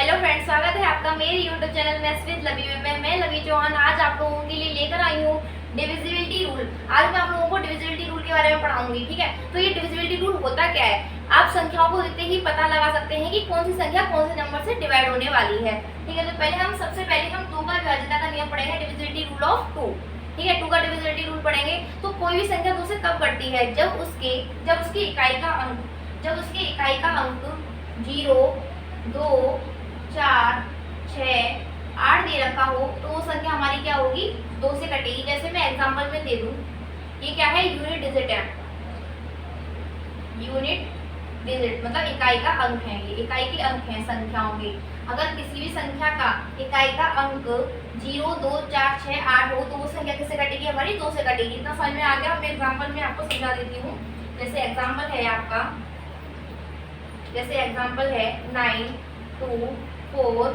Hello friends, स्वागत है आपका मेरे यूट्यूब चैनल में विद लवी में। मैं लवी चौहान आज आप लोगों के लिए लेकर आई हूँ डिविजिबिलिटी रूल। आज मैं आप लोगों को डिविजिबिलिटी रूल के बारे में पढ़ाऊंगी। ठीक है, तो ये डिविजिबिलिटी रूल होता क्या है, आप संख्याओं को देखते ही पता लगा सकते हैं कि कौन सी संख्या कौन से नंबर से डिवाइड होने वाली है। ठीक है, तो सबसे पहले हम 2 का विभाज्यता का नियम पढ़ेंगे, डिविजिबिलिटी रूल ऑफ 2। ठीक है, 2 का डिविजिबिलिटी रूल पढ़ेंगे। तो कोई भी संख्या 2 से कब बढ़ती है, जब उसकी इकाई का अंक 0, 2, 4, 6, 8 दे रखा हो तो वो संख्या हमारी क्या होगी, 2 से कटेगी। जैसे मैं एग्जांपल में दे दूं, ये क्या है, यूनिट डिजिट है। यूनिट डिजिट मतलब इकाई का अंक है, ये इकाई के अंक हैं संख्याओं के। अगर किसी भी संख्या का इकाई का अंक 0, 2, 4, 6, 8 हो तो वो संख्या किससे कटेगी, हमारी 2 से कटेगी। इतना समझ में आ गया। मैं एग्जांपल में आपको समझा देती हूँ। जैसे एग्जांपल है आपका, जैसे एग्जांपल है 9, 2, 4,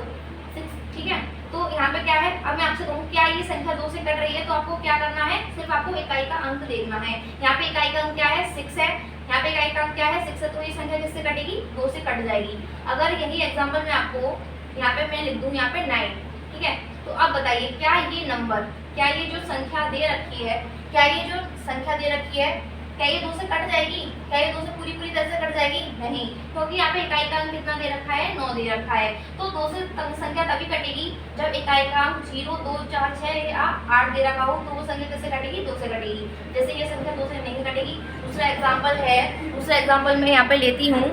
6। ठीक है, तो यहाँ पे क्या है, अब मैं आपसे कहूँ क्या ये संख्या 2 से कट रही है, तो आपको क्या करना है, सिर्फ आपको इकाई का अंक देखना है। यहाँ पे इकाई का अंक क्या है, 6 है। यहाँ पे इकाई का अंक क्या है, 6 है, तो ये संख्या किससे कटेगी, 2 से कट जाएगी। अगर यही एग्जाम्पल में आपको यहाँ पे मैं लिख दूँ यहाँ पे 9। ठीक है, तो अब बताइए क्या ये नंबर, क्या ये जो संख्या दे रखी है, क्या ये 2 से कट जाएगी, क्या ये 2 से पूरी तरह से कट जाएगी, नहीं, क्योंकि यहाँ पे इकाई का अंक कितना दे रखा है, 9 दे रखा है। तो 2 से संख्या तभी कटेगी जब इकाई का अंक 0, 2, 4, 6 या 8 दे रखा हो, तो वो संख्या किससे कटेगी, 2 से कटेगी। जैसे ये संख्या 2 से नहीं कटेगी। दूसरा एग्जाम्पल मैं यहाँ पे लेती हूँ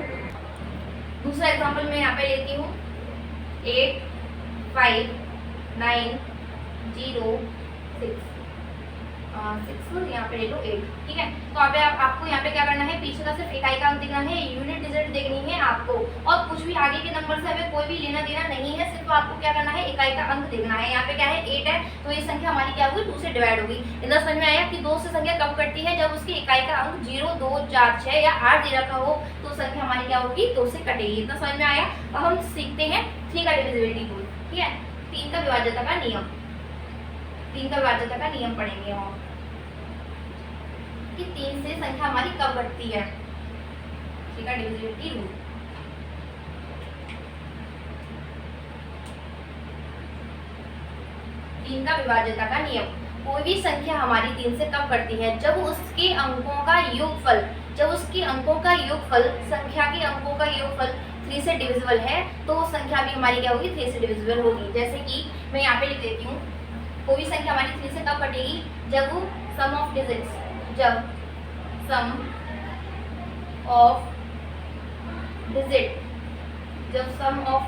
8, 5, 9, 0, 6, यहाँ पे ले लो 8। ठीक है, तो आपको यहाँ पे क्या करना है, पीछे का सिर्फ इकाई का अंक देखना है, यूनिट डिजिट देखनी है आपको, और कुछ भी आगे के नंबर से हमें कोई भी लेना देना नहीं है। सिर्फ आपको क्या करना है, इकाई का अंक देखना है। यहाँ पे क्या है, 8 है, तो ये संख्या हमारी क्या होगी, 2 से डिवाइड होगी। इतना समझ में आया कि 2 से संख्या कब कटती है, जब उसकी इकाई का अंक 0, 2, 4, 6 या 8 दे रखा हो, तो संख्या हमारी क्या होगी, 2 से कटेगी। इतना समझ में आया। अब हम सीखते हैं 3 का डिविजिबिलिटी रूल। ठीक है, 3 का विभाज्यता का नियम पढ़ेंगे हम कि 3 से संख्या हमारी कब बढ़ती है। ठीक है, डिविजिबिलिटी रूल। तीन का विभाज्यता का नियम, कोई भी संख्या हमारी 3 से कब बढ़ती है, जब उसके अंकों का योगफल संख्या के अंकों का योगफल 3 से डिविजिबल है, तो वो संख्या भी हमारी क्या होगी, 3 से डिविजिबल होगी। जैसे कि मैं यहाँ पे लिख देती हूँ, कोई भी संख्या हमारी 3 से कब कटेगी, जब वो सम ऑफ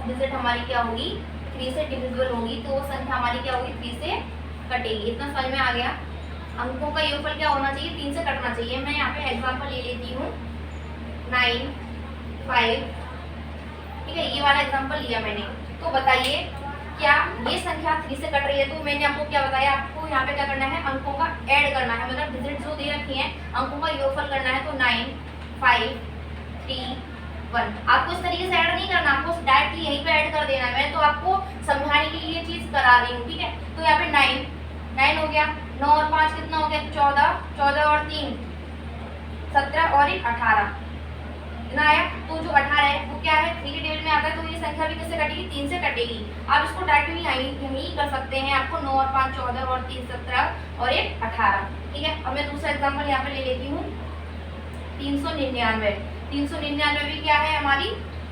डिजिट हमारी क्या होगी, 3 से डिविजिबल होगी, तो वो संख्या हमारी क्या होगी, 3 से कटेगी। इतना समझ में आ गया। अंकों का योगफल क्या होना चाहिए, 3 से कटना चाहिए। मैं यहाँ पे एग्जांपल ले लेती हूँ 9, 5। ठीक है, ये वाला एग्जांपल लिया मैंने। तो बताइए क्या ये संख्या 3 से कट रही है, तो मैंने आपको क्या बताया, आपको यहाँ पे क्या करना है, अंकों का ऐड करना है, मतलब डिजिट जो दे रखी है अंकों का योगफल करना है। तो 9, 5, 3, 1। आपको इस तरीके से ऐड नहीं करना, आपको डायरेक्टली यहीं पे ऐड कर देना है। मैं तो आपको समझाने के लिए ये चीज करा रही हूँ। ठीक है, तो यहाँ पे 9 हो गया, 9 और 5 कितना हो गया, 14 और 3 17 और 1 18 इतना आया। तो जो 18 है वो क्या है, 3 के टेबल में आता है, तो ये संख्या भी किससे कटेगी, 3 से कटेगी। आप इसको डायरेक्टली यहीं कर सकते हैं। आपको 9 और 5 14 और 3 17 और 1 18। ठीक है, अब मैं दूसरा एग्जांपल यहाँ पे ले लेती हूँ 399। 399 भी क्या है, हमारी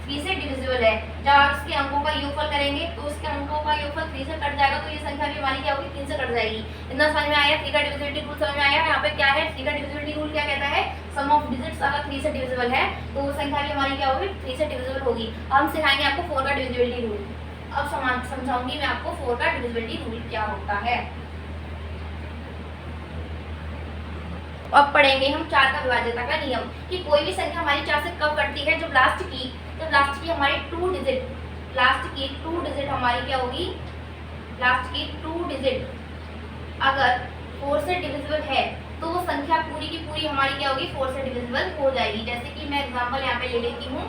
3 से डिविजिबल है। जब आप इसके अंकों का योगफल करेंगे तो उसके अंकों का योगफल 3 से कट जाएगा, तो ये संख्या भी हमारी क्या होगी, 3 से कट जाएगी। इतना समझ में आया। 3 का डिविजिबिलिटी रूल समझ में आया। यहाँ पे क्या है, 3 का डिविजिबिलिटी रूल क्या कहता है, सम ऑफ डिजिट्स अगर 3 से डिविजिबल है तो वो संख्या भी हमारी क्या होगी, 3 से डिविजिबल होगी। अब हम सिखाएंगे आपको 4 का डिविजिबिलिटी रूल। अब समझाऊंगी मैं आपको 4 का डिविजिबिलिटी रूल क्या होता है। अब पढ़ेंगे हम 4 का विभाज्यता का नियम, कि कोई भी संख्या हमारी 4 से कब कटती है, जब लास्ट की हमारी 2 डिजिट हमारी क्या होगी, लास्ट की 2 डिजिट अगर 4 से डिविजिबल है तो वो संख्या पूरी की पूरी हमारी क्या होगी, 4 से डिविजिबल हो जाएगी। जैसे कि मैं एग्जांपल यहाँ पे ले लेती हूँ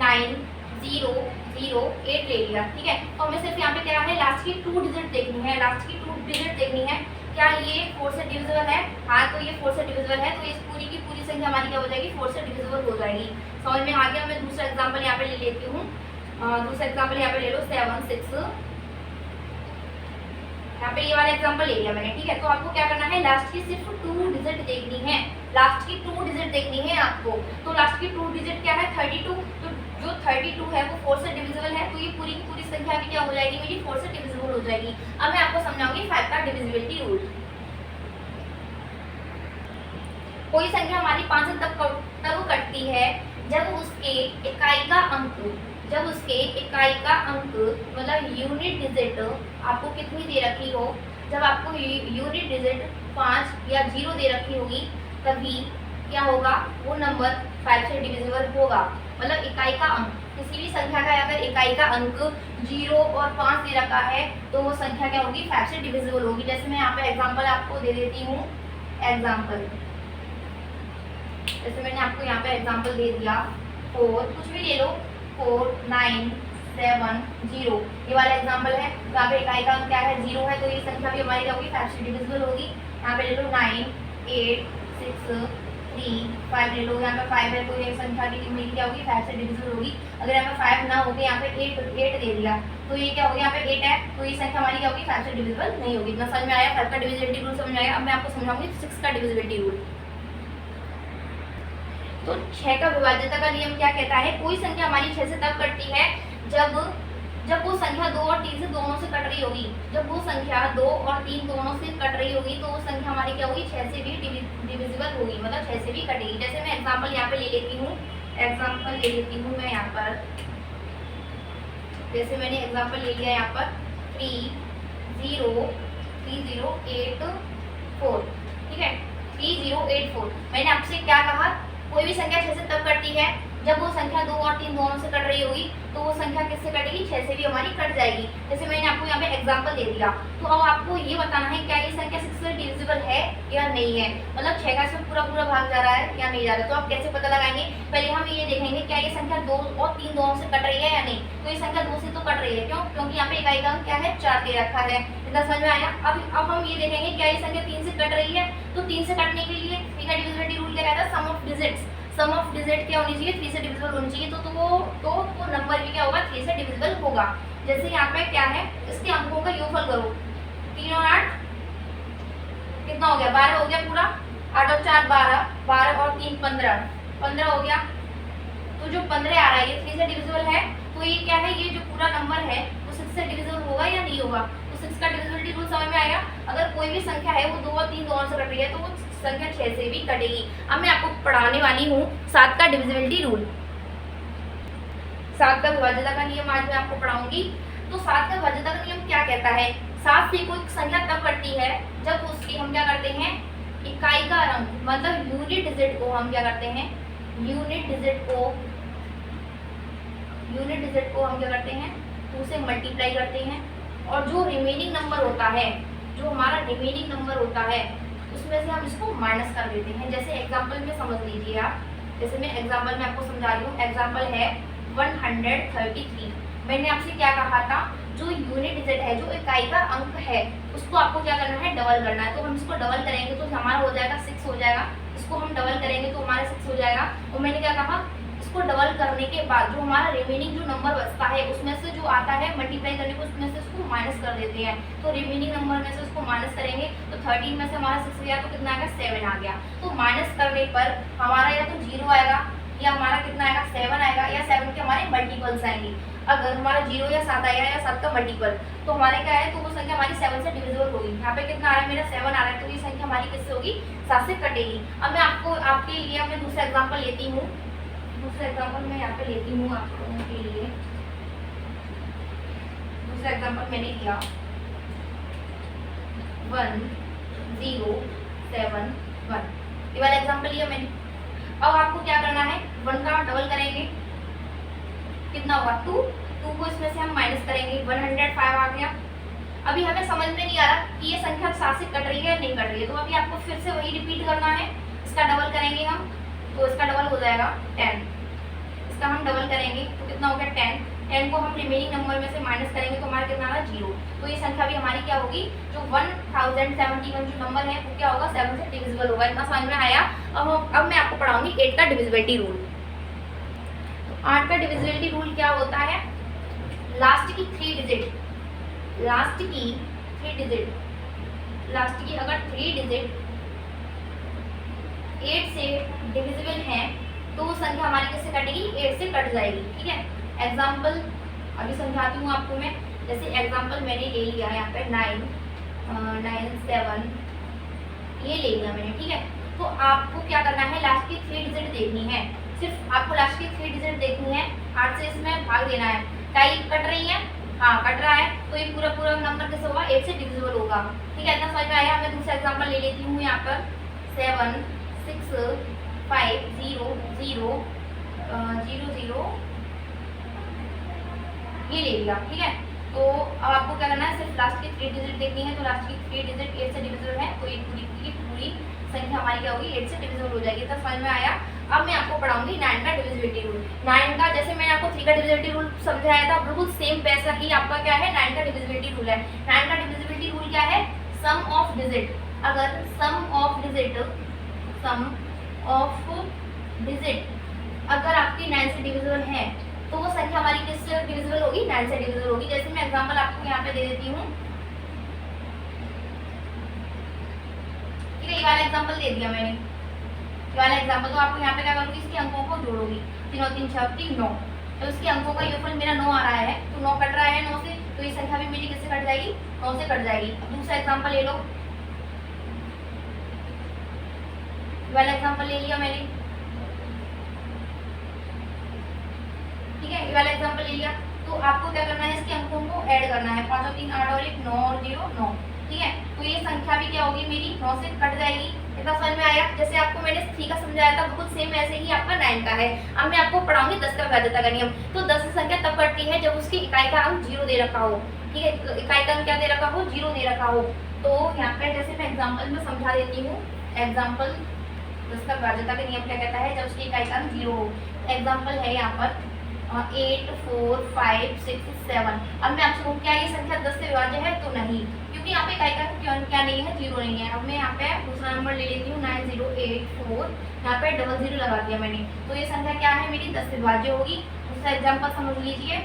9, 0, 0, 8 ले लिया। ठीक है, और मैं सिर्फ यहाँ पे क्या है, लास्ट की 2 डिजिट देखनी है, क्या ये 4 से डिविजिबल है, हाँ तो ये 4 से डिविजिबल है, तो इस पूरी की पूरी संख्या हमारी क्या हो जाएगी, 4 से डिविजिबल हो जाएगी। समझ में आ गया। मैं दूसरा एग्जांपल यहाँ पे ले लेती हूँ दूसरा एग्जाम्पल यहाँ पे ले लो 7 6, यहाँ पे ये वाला एग्जांपल ले लिया मैंने, ठीक है। तो आपको क्या करना है, लास्ट की सिर्फ 2 डिजिट देखनी है, लास्ट की 2 डिजिट देखनी है आपको। तो लास्ट की 2 डिजिट क्या है 32, तो जो 32 है वो 4 से डिविजिबल है, तो ये पूरी की पूरी संख्या भी क्या हो जाएगी मेरी 4 से डिविजिबल हो जाएगी। अब मैं आपको समझाऊंगी 5 का डिविजिबिलिटी रूल। कोई संख्या हमारी 5 से तब कटती है जब उसके इकाई का अंक, जब उसके इकाई का अंक मतलब यूनिट डिजिट आपको कितनी दे रखी हो, जब आपको यूनिट डिजिट 5 या 0 दे रखी होगी तभी क्या होगा, वो नंबर 5 से डिविजिबल होगा। मतलब इकाई का अंक, किसी भी संख्या का अगर इकाई का अंक 0 और 5 दे रखा है तो वो संख्या क्या होगी 5 से डिविजिबल होगी। जैसे मैं यहाँ पे एग्जांपल आपको दे देती हूँ, एग्जांपल जैसे मैंने आपको यहाँ पे एग्जांपल दे दिया 4, कुछ भी ले लो 4 9 7 0, ये वाला एग्जांपल है। तो यहाँ पे इकाई का अंक क्या है 0 है, तो ये संख्या भी हमारी क्या होगी 5 से डिविजिबल होगी। यहाँ पे ले लो 9 8 6 3 5 ले लो, यहाँ पे 5 है तो ये संख्या की मेरी क्या होगी 5 से डिविजिबल होगी। अगर यहाँ पे 5 ना होके यहाँ पे 8 दे दिया तो ये क्या होगा, यहाँ पे 8 है तो ये संख्या हमारी क्या होगी 5 से डिविजिबल नहीं होगी। इतना समझ में आया 5 का डिविजिबिलिटी रूल समझ में आया। अब मैं आपको समझाऊंगी 6 का डिविजिबिलिटी रूल। तो 6 का विभाज्यता का नियम क्या कहता है, कोई संख्या हमारी 6 से तब कटती है जब वो संख्या 2 और 3 से दोनों से कट रही होगी। जब वो संख्या 2 और 3 दोनों से कट रही होगी तो वो संख्या हमारी क्या होगी 6 से भी डिविजिबल होगी, मतलब 6 से भी कटेगी। जैसे मैं एग्जांपल यहाँ पे ले लेती हूँ, एग्जांपल ले लेती हूँ मैं यहाँ पर, जैसे मैंने एग्जांपल ले लिया यहाँ पर 3084, ठीक है 3084। मैंने आपसे क्या कहा, कोई भी संख्या 6 से तब कटती है जब वो संख्या 2 और 3 दोनों से कट रही होगी, तो वो संख्या किससे कटेगी 6 से भी हमारी कट जाएगी। जैसे मैंने आपको यहाँ पे एग्जांपल दे दिया। तो अब आपको ये बताना है क्या ये संख्या 6 से डिविजिबल है या नहीं है, मतलब 6 का इसमें पूरा भाग जा रहा है या नहीं जा रहा है। तो आप कैसे पता लगाएंगे, पहले हम ये देखेंगे क्या ये संख्या 2 और 3 दोनों से कट रही है या नहीं। तो ये संख्या 2 से तो कट रही है, क्यों, क्योंकि यहाँ पे इकाई का अंक क्या है 4 दे रखा है। इतना समझ में आया। अब हम ये देखेंगे क्या ये संख्या 3 से कट रही है, तो 3 से कटने के लिए इसका डिविजिबिलिटी रूल क्या कहता है, sum of digits, sum of digit क्या होनी चाहिए 3 से डिविजिबल होनी चाहिए। तो वो नंबर भी क्या होगा 3 से डिविजिबल होगा। जैसे यहाँ पे क्या है, इसके अंकों का योगफल करो, 3 और 8 कितना हो गया 12 हो गया पूरा, 8 और 4 12, 12 और 3 15 हो गया। तो जो 15 आ रहा है ये 3 से डिविजिबल है, तो ये क्या है, ये जो पूरा नंबर है वो 6 से डिविजिबल होगा या नहीं होगा। तो 6 का डिविजिबिलिटी रूल समझ में आएगा। अगर कोई भी संख्या है वो 2 और 3 दोनों से कट रही है तो वो संख्या 6 से भी कटेगी। अब मैं आपको पढ़ाने वाली हूँ 7 का डिविजिबिलिटी रूल, 7 का विभाज्यता का नियम आज मैं आपको पढ़ाऊंगी। तो 7 का विभाज्यता का नियम क्या कहता है, 7 से कोई संख्या तब कटती है जब उसकी हम क्या करते हैं, इकाई का अंक मतलब यूनिट डिजिट को हम क्या करते हैं, यूनिट डिजिट को हम क्या करते हैं 2 से मल्टीप्लाई करते हैं, और जो रिमेनिंग नंबर होता है, जो हमारा रिमेनिंग नंबर होता है उसमें से हम इसको माइनस कर देते हैं। जैसे एग्जांपल में समझ लीजिए आप, जैसे मैं एग्जांपल में आपको समझा रही हूँ। एग्जांपल है 133। मैंने आपसे क्या कहा था, जो यूनिट डिजिट है, जो इकाई का अंक है, उसको आपको क्या करना है डबल करना है। तो हम इसको डबल करेंगे तो हमारा हो जाएगा 6 हो जाएगा, इसको हम डबल करेंगे तो हमारा 6 हो जाएगा। और मैंने क्या कहा, इसको डबल करने के बाद जो हमारा रिमेनिंग जो नंबर बचता है उसमें से जो आता है मल्टीप्लाई करने को, उसमें से उसको माइनस कर देते हैं। तो रिमेनिंग नंबर में से उसको माइनस करेंगे तो 13 में से हमारा 6 गया तो कितना आएगा 7 आ गया। तो माइनस करने पर हमारा या तो 0 आएगा या हमारा कितना आएगा 7 आएगा, या 7 के हमारे मल्टीपल्स आएंगे। अगर हमारा 0 या 7 आएगा या 7 का मल्टीपल तो हमारे क्या है, तो वो संख्या हमारी 7 से डिविजिबल होगी। यहाँ पे कितना आ रहा है मेरा 7 आ रहा है, तो ये संख्या हमारी किससे होगी 7 से कटेगी। अब मैं आपके लिए मैं दूसरा एग्जाम्पल लेती हूँ, दूसरा एग्जाम्पल मैं यहाँ पे लेती हूँ आप लोगों के लिए। दूसरा एग्जाम्पल मैंने लिया 1071, ये वाला एग्जाम्पल लिया मैंने। अब आपको क्या करना है, 1 का डबल करेंगे कितना होगा 2 को इसमें से हम माइनस करेंगे 105 आ गया। अभी हमें समझ में नहीं आ रहा कि ये संख्या 7 से कट रही है या नहीं कट रही है, तो अभी आपको फिर से वही रिपीट करना है। इसका डबल करेंगे हम तो इसका डबल हो जाएगा 10, इसका हम डबल करेंगे तो कितना हो गया 10 को हम रिमेनिंग नंबर में से माइनस करेंगे तो हमारा कितना आ रहा 0। तो ये संख्या भी हमारी क्या होगी, जो 1071 जो नंबर है वो क्या होगा 7 से डिविजिबल होगा। इतना समझ में आया। अब मैं आपको पढ़ाऊंगी 8 का डिविजिबिलिटी रूल। 8 का डिविजिबिलिटी रूल क्या होता है, लास्ट की थ्री डिजिट, अगर थ्री डिजिट 8 से डिविजिबल है तो वो संख्या हमारी किससे कटेगी, 8 से कट जाएगी। ठीक है, एग्जाम्पल अभी समझाती हूँ आपको मैं। जैसे एग्जाम्पल मैंने ले लिया यहाँ पे 9 7 ये ले लिया मैंने। ठीक है, तो आपको क्या करना है, लास्ट की 3 डिजिट देखनी है, सिर्फ आपको लास्ट की 3 डिजिट देखनी है। 8 से इसमें भाग देना है। क्या ये कट रही है? हाँ कट रहा है, तो ये पूरा नंबर कैसे होगा, 8 से डिविजिबल होगा। ठीक है, इतना समझ में आया। मैं दूसरा एग्जाम्पल ले लेती हूँ यहाँ पर 7 6 5 0 0 0 0 ये ले लिया। ठीक है, तो अब आपको क्या करना है, सिर्फ लास्ट की 3 डिजिट देखनी है। तो लास्ट की 3 डिजिट 8 से डिविजिबल है, तो ये पूरी संख्या हमारी क्या होगी, 8 से डिविजिबल हो जाएगी। तो समझ में आया। अब मैं आपको पढ़ाऊंगी 9 का डिविजिबिलिटी रूल। 9 का जैसे मैंने आपको 3 का डिविजिबिलिटी रूल समझाया था, बिल्कुल सेम वैसा ही आपका क्या है, 9 का डिविजिबिलिटी रूल है। 9 का डिविजिबिलिटी रूल क्या है, सम ऑफ डिजिट। अगर सम ऑफ डिजिट अगर आपकी 9 से डिविजिबल है तो वो संख्या हमारी किससे डिविजिबल होगी, 9 से डिविजिबल होगी। जैसे मैं एग्जांपल आपको यहाँ पे दे देती हूँ। ठीक है, ये वाला एग्जांपल दे दिया मैंने, ये वाला एग्जांपल। तो आपको यहाँ पे क्या करोगी, इसके अंकों को जोड़ोगी। 3 और 3 6 3 9, तो इसके अंकों का योगफल मेरा 9 आ रहा है, तो 9 कट रहा है 9 से, तो ये संख्या भी मेरी किससे कट जाएगी, 9 से कट जाएगी। अब दूसरा एग्जांपल ले लो, वाला एग्जांपल ले लिया मैंने। ठीक है, ये वाला एग्जांपल ले लिया। तो आपको क्या करना है, इसके अंकों को ऐड करना है। 5 और 3 8 और 1 9 और 0 9। ठीक है, तो ये संख्या भी क्या होगी, मेरी 9 से कट जाएगी। इतना समझ में आया। जैसे आपको मैंने 3 का समझाया था, बिल्कुल सेम ऐसे ही आपका 9 का है। अब मैं आपको पढ़ाऊंगी 10 का विभाज्यता का नियम। तो 10 की संख्या तब कटती है जब उसकी इकाई का अंक 0 दे रखा हो। ठीक है, तो इकाई का अंक क्या दे रखा हो, 0 दे रखा हो। तो यहाँ पे जैसे मैं एग्जाम्पल में समझा देती हूँ। एग्जाम्पल 10 का विभाज्यता का नियम क्या कहता है, जब उसकी इकाई का अंक 0 हो। एग्जाम्पल है यहाँ पर 8 4 5 6 7। अब मैं आपसे कहूँ क्या ये संख्या 10 से विभाज्य है, तो नहीं, क्योंकि यहाँ पे इकाई का क्या नहीं है, 0 नहीं है। अब मैं यहाँ पे दूसरा नंबर ले लेती हूँ 9084, यहाँ पे 00 लगा दिया मैंने, तो ये संख्या क्या है, मेरी 10 से विभाज्य होगी। दूसरा एग्जाम्पल समझ लीजिए,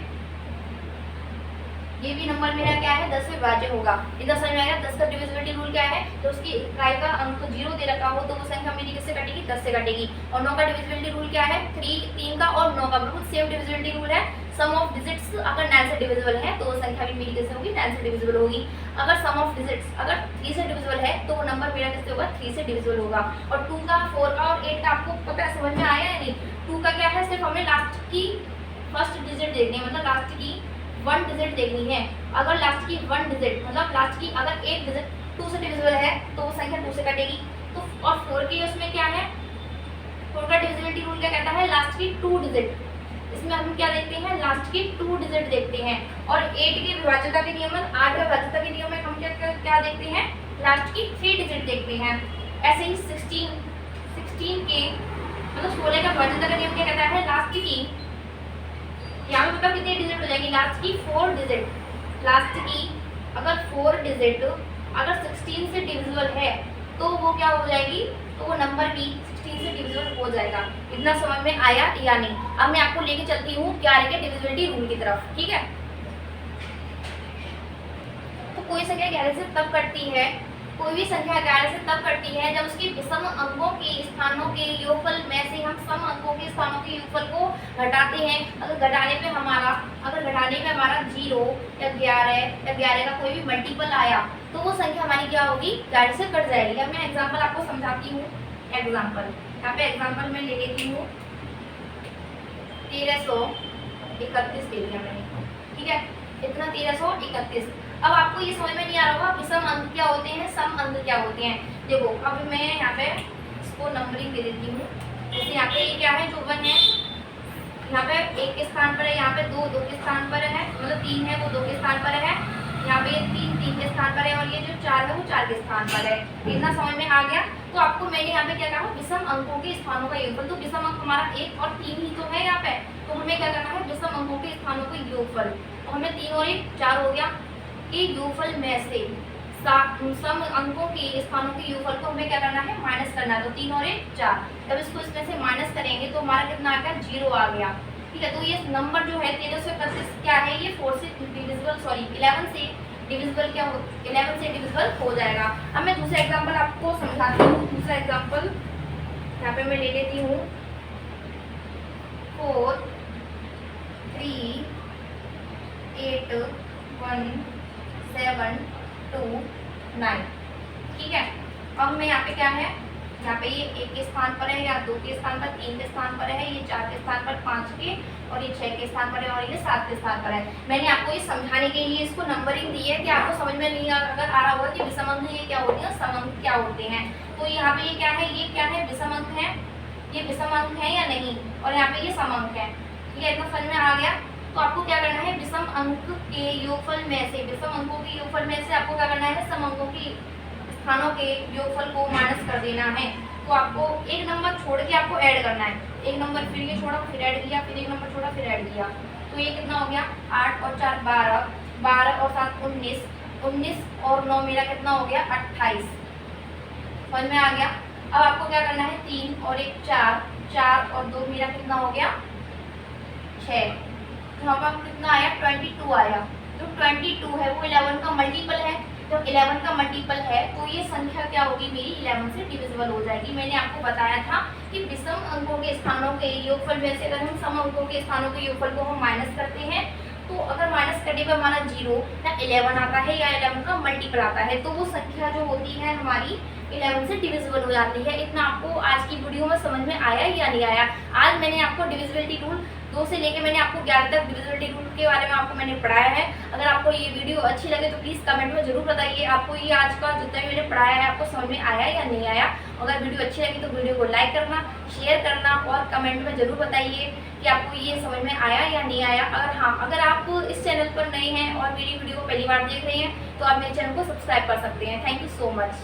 ये भी नंबर मेरा क्या है, 10 से विभाज्य होगा। इधर समझ में आएगा। 10 का डिविजिबिलिटी रूल क्या है, तो उसकी इकाई का अंक 0 दे रखा हो तो वो संख्या मेरी किससे कटेगी, 10 से कटेगी। और 9 का डिविजिबिलिटी रूल क्या है, 3 का और 9 का बिल्कुल सेम डिविजिबिलिटी रूल है। सम ऑफ डिजिट्स अगर 9 से डिविजिबल है तो वो संख्या भी मेरी किससे होगी, 9 से डिविजिबल होगी। अगर सम ऑफ डिजिट्स अगर 3 से डिविजिबल है तो वो नंबर मेरा किससे होगा, 3 से डिविजिबल होगा। और 2 का 4 का और 8 का आपको पता है, समझ में आया या नहीं। 2 का क्या है, सिर्फ हमें लास्ट की फर्स्ट डिजिट देखनी है, मतलब लास्ट की 1 डिजिट देखनी है। अगर लास्ट की 1 डिजिट मतलब लास्ट की अगर 1 डिजिट 2 से डिविजिबल है तो वो संख्या 2 से कटेगी। तो और 4 के उसमें क्या है, 4 का डिविजिबिलिटी रूल क्या कहता है, लास्ट की 2 डिजिट। इसमें हम क्या देखते हैं, लास्ट की 2 डिजिट देखते हैं। और 8 के विभाज्यता के नियम में, 8 के विभाज्यता के नियम में हम क्या देखते हैं, लास्ट की 3 डिजिट देखते हैं। ऐसे ही 16 के मतलब 16 का विभाज्यता का नियम क्या कहता है, लास्ट की यहाँ पे बताओ कितनी डिजिट हो जाएगी, लास्ट की 4 डिजिट। लास्ट की अगर 4 डिजिट अगर 16 से डिविजिबल है तो वो क्या हो जाएगी, तो वो नंबर भी 16 से डिविजिबल हो जाएगा। इतना समझ में आया या नहीं। अब मैं आपको लेके चलती हूँ क्या के डिविजिबिलिटी रूल की तरफ। ठीक है, तो कोई संख्या 11 से तब कटती है, कोई भी संख्या 11 से तब कटती है जब उसके विषम अंकों के स्थानों के योगफल में से हम सम अंकों के स्थानों के योगफल को घटाते हैं। अगर घटाने में हमारा 0 या 11 का कोई भी मल्टीपल आया तो वो संख्या हमारी क्या होगी, 11 से कट जाएगी। अब मैं एग्जांपल आपको समझाती हूँ। एग्जांपल यहाँ पे एग्जांपल में ले लेती हूँ 1331 ले लिया मैंने। ठीक है, इतना 1331। अब आपको ये समझ में नहीं आ रहा होगा विषम अंक क्या होते हैं, सम अंक क्या होते हैं। देखो अब मैं यहाँ पे इसको नंबरिंग दे देती हूँ। जैसे यहाँ पे ये क्या है, जो 1 है, यहाँ पे 1 के स्थान पर है, यहाँ पे 2 के स्थान पर है, मतलब 3 है वो 2 के स्थान पर है, यहाँ पे ये 3 के स्थान पर है, और ये जो 4 है वो 4 के स्थान पर है। इतना समझ में आ गया। तो आपको मैंने यहाँ पे क्या कहा, विषम अंकों के स्थानों का योगफल। तो विषम अंक हमारा 1 और 3 ही तो है यहाँ पे, तो हमें क्या करना है, विषम अंकों के स्थानों का योगफल। तो हमें 3 और 1 4 हो गया कि योगफल में से सम अंकों के स्थानों के योगफल को हमें क्या करना है, माइनस करना है। तो 3 और 1 4, जब इसको इसमें से माइनस करेंगे तो हमारा कितना आ गया, 0 आ गया। ठीक है। तो ये नंबर जो है 1331 क्या है, ये 4 से डिविजिबल, सॉरी 11 से डिविजिबल क्या हो, 11 से डिविजिबल हो जाएगा। अब मैं दूसरा एग्जांपल आपको समझाती हूँ। दूसरा एग्जांपल यहाँ पे मैं ले लेती हूँ 4 3 8 1 7 2 9। ठीक है। अब मैं यहाँ पे क्या है, यहाँ पे ये 1 के स्थान पर है, या 2 के स्थान पर, 3 के स्थान पर है, ये 4 के स्थान पर, 5 के, और ये 6 के स्थान पर है, और ये 7 के स्थान पर है। मैंने आपको ये समझाने के लिए इसको नंबरिंग दी है कि आपको समझ में नहीं अगर आ रहा होगा कि विषम अंक ये क्या होते हैं, सम अंक क्या होते हैं। तो यहाँ पे ये क्या है, ये क्या है, विषम अंक है, ये विषम अंक है या नहीं, और यहाँ पे ये सम अंक है। ठीक है, इतना समझ में आ गया। तो आपको क्या करना है, विषम अंक के योगफल में से, विषम अंकों के योगफल में से आपको क्या करना है, सम अंकों की स्थानों के योगफल को माइनस कर देना है। तो आपको एक नंबर छोड़ के आपको ऐड करना है, एक नंबर फिर ये छोड़ा फिर ऐड किया, फिर एक नंबर छोड़ा फिर ऐड किया। तो ये कितना हो गया, 8 और 4 12, 12 और 7 19, 19 और 9 मेरा कितना हो गया 28। समझ में आ गया। अब आपको क्या करना है, 3 और 1 4, 4 और 2 मेरा कितना हो गया 6। तो यहाँ पर कितना आया 22 आया। जो 22 है वो 11 का मल्टीपल है। जब 11 का मल्टीपल है तो ये संख्या क्या होगी, मेरी 11 से डिविजिबल हो जाएगी। मैंने आपको बताया था कि विषम अंकों के स्थानों के योगफल में से अगर हम सम अंकों के स्थानों के योगफल को हम माइनस करते हैं, तो अगर माइनस करने पर हमारा 0 या 11 आता है या 11 का मल्टीपल आता है, तो वो संख्या जो होती है हमारी 11 से डिविजिबल हो जाती है। इतना आपको आज की वीडियो में समझ में आया या नहीं आया। आज मैंने आपको डिविजिबिलिटी रूल 2 से लेके मैंने आपको 11 तक डिविजिबिलिटी रूल के बारे में आपको मैंने पढ़ाया है। अगर आपको ये वीडियो अच्छी लगे तो प्लीज़ कमेंट में जरूर बताइए आपको ये आज का जितना भी मैंने पढ़ाया है आपको समझ में आया या नहीं आया। अगर वीडियो अच्छी लगी तो वीडियो को लाइक करना, शेयर करना और कमेंट में जरूर बताइए कि आपको ये समझ में आया या नहीं आया। अगर आप इस चैनल पर नए हैं और मेरी वीडियो को पहली बार देख रहे हैं तो आप मेरे चैनल को सब्सक्राइब कर सकते हैं। Thank you so much.